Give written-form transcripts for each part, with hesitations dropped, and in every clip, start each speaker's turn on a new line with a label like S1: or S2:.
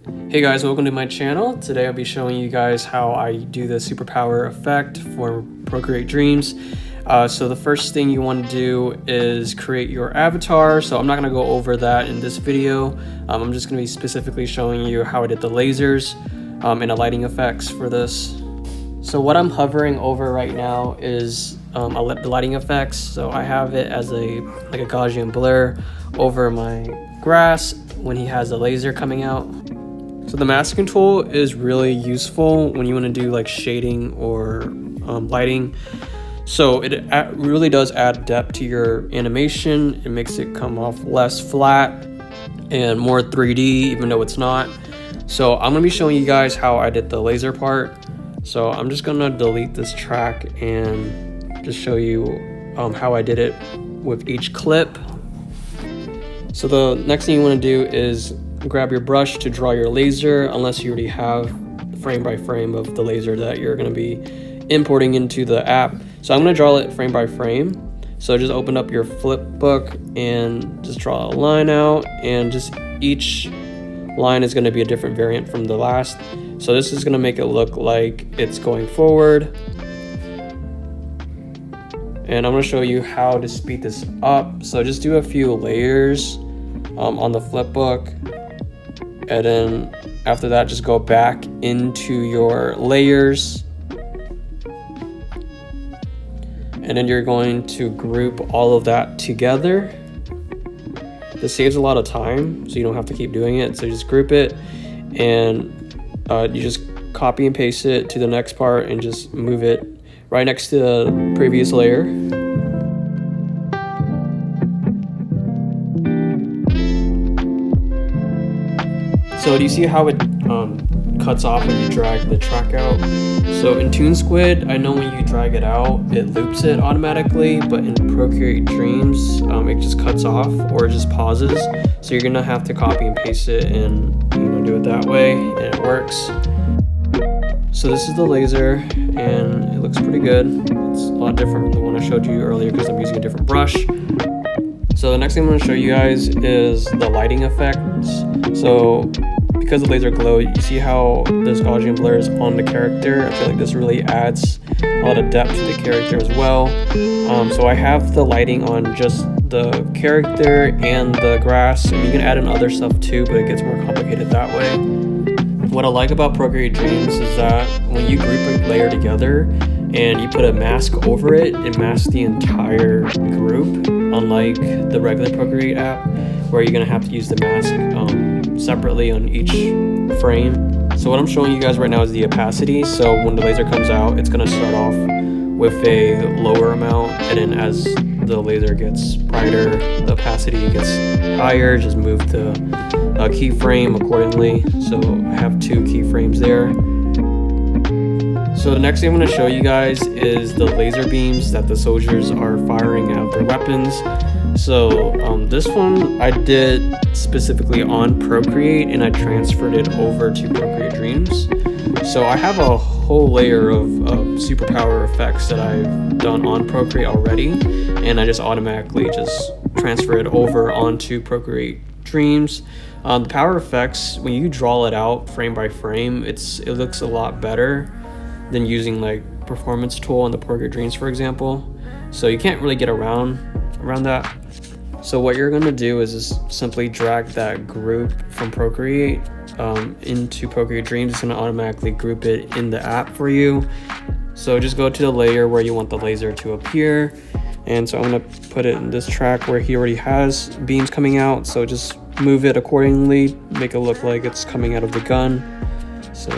S1: Hey guys, welcome to my channel. Today I'll be showing you guys how I do the superpower effect for Procreate Dreams. So the first thing you want to do is create your avatar. So I'm not going to go over that in this video. I'm just going to be specifically showing you how I did the lasers and the lighting effects for this. So what I'm hovering over right now is the lighting effects. So I have it as a Gaussian blur over my grass when he has the laser coming out. So the masking tool is really useful when you want to do like shading or lighting. So it really does add depth to your animation. It makes it come off less flat and more 3D, even though it's not. So I'm going to be showing you guys how I did the laser part. So I'm just going to delete this track and just show you how I did it with each clip. So the next thing you want to do is grab your brush to draw your laser, unless you already have frame by frame of the laser that you're going to be importing into the app. So I'm going to draw it frame by frame. So just open up your flip book and just draw a line out, and just each line is going to be a different variant from the last. So this is going to make it look like it's going forward. And I'm going to show you how to speed this up. So just do a few layers on the flip book. And then after that, just go back into your layers. And then you're going to group all of that together. This saves a lot of time, so you don't have to keep doing it. So just group it, and you just copy and paste it to the next part and just move it right next to the previous layer. So do you see how it cuts off when you drag the track out? So in ToonSquid, I know when you drag it out, it loops it automatically, but in Procreate Dreams, it just cuts off or it just pauses. So you're gonna have to copy and paste it and do it that way, and it works. So this is the laser, and it looks pretty good. It's a lot different from the one I showed you earlier because I'm using a different brush. So the next thing I'm going to show you guys is the lighting effects. So because the laser glow, you see how this Gaussian blur is on the character. I feel like this really adds a lot of depth to the character as well. So I have the lighting on just the character and the grass, and you can add in other stuff too, but it gets more complicated that way. What I like about Procreate Dreams is that when you group a layer together and you put a mask over it, it masks the entire group, unlike the regular Procreate app where you're going to have to use the mask separately on each frame. So what I'm showing you guys right now is the opacity. So when the laser comes out, it's going to start off with a lower amount, and then as the laser gets brighter, the opacity gets higher. Just move the keyframe accordingly. So I have 2 keyframes there. So the next thing I'm going to show you guys is the laser beams that the soldiers are firing out their weapons. So this one I did specifically on Procreate, and I transferred it over to Procreate Dreams. So I have a whole layer of superpower effects that I've done on Procreate already, and I just automatically just transfer it over onto Procreate Dreams. The power effects, when you draw it out frame by frame, it looks a lot better than using like performance tool on the Procreate Dreams, for example. So you can't really get around that. So what you're going to do is just simply drag that group from Procreate into Procreate Dreams. It's going to automatically group it in the app for you. So just go to the layer where you want the laser to appear, and so I'm going to put it in this track where he already has beams coming out. So just move it accordingly, make it look like it's coming out of the gun. So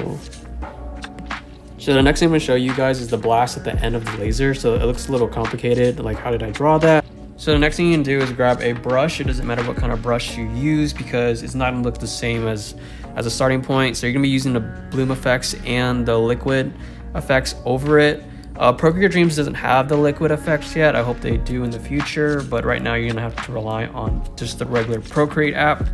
S1: the next thing I'm going to show you guys is the blast at the end of the laser. So it looks a little complicated, like how did I draw that? So the next thing you can do is grab a brush. It doesn't matter what kind of brush you use because it's not going to look the same as a starting point. So you're going to be using the bloom effects and the liquid effects over it. Procreate Dreams doesn't have the liquid effects yet. I hope they do in the future, but right now you're going to have to rely on just the regular Procreate app.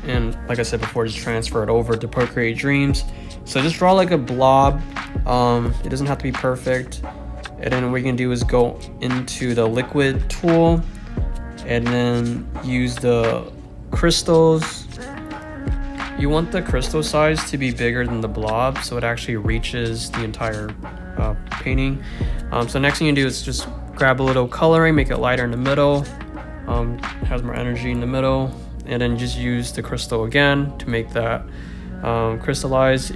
S1: And like I said before, just transfer it over to Procreate Dreams. So just draw like a blob. It doesn't have to be perfect. And then what you can do is go into the liquid tool and then use the crystals you want the crystal size to be bigger than the blob, so it actually reaches the entire painting. So next thing you do is just grab a little coloring, make it lighter in the middle, has more energy in the middle, and then just use the crystal again to make that crystallize.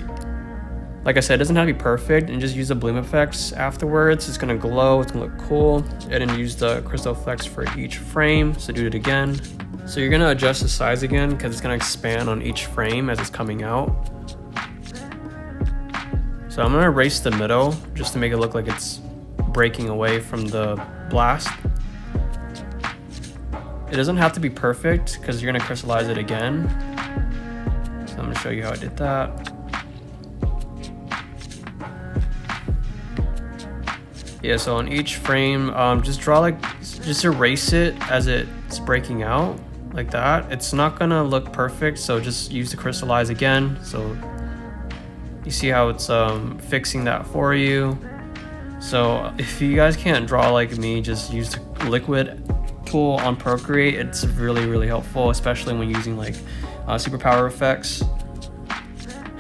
S1: Like I said, it doesn't have to be perfect, and just use the bloom effects afterwards. It's gonna glow, it's gonna look cool. And then use the crystal effects for each frame, so do it again. So you're gonna adjust the size again because it's gonna expand on each frame as it's coming out. So I'm gonna erase the middle just to make it look like it's breaking away from the blast. It doesn't have to be perfect because you're gonna crystallize it again. So I'm gonna show you how I did that. Yeah, so on each frame, just erase it as it's breaking out like that. It's not gonna look perfect, so just use the crystallize again. So you see how it's fixing that for you. So if you guys can't draw like me, just use the liquid tool on Procreate. It's really helpful, especially when using like superpower effects.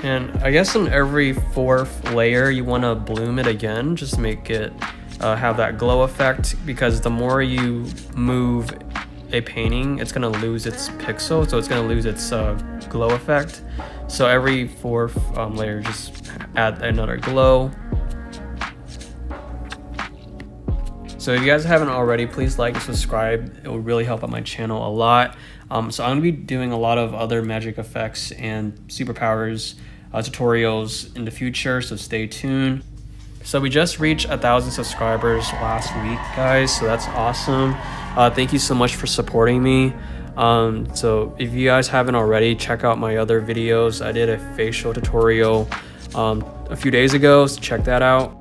S1: And I guess on every fourth layer you want to bloom it again, just to make it have that glow effect, because the more you move a painting, it's going to lose its pixel, so it's going to lose its glow effect. So every fourth layer, just add another glow. So if you guys haven't already, please like and subscribe. It will really help out my channel a lot. So I'm going to be doing a lot of other magic effects and superpowers tutorials in the future, so stay tuned. So we just reached 1,000 subscribers last week, guys, so that's awesome. Thank you so much for supporting me. So if you guys haven't already, check out my other videos. I did a facial tutorial a few days ago, so check that out.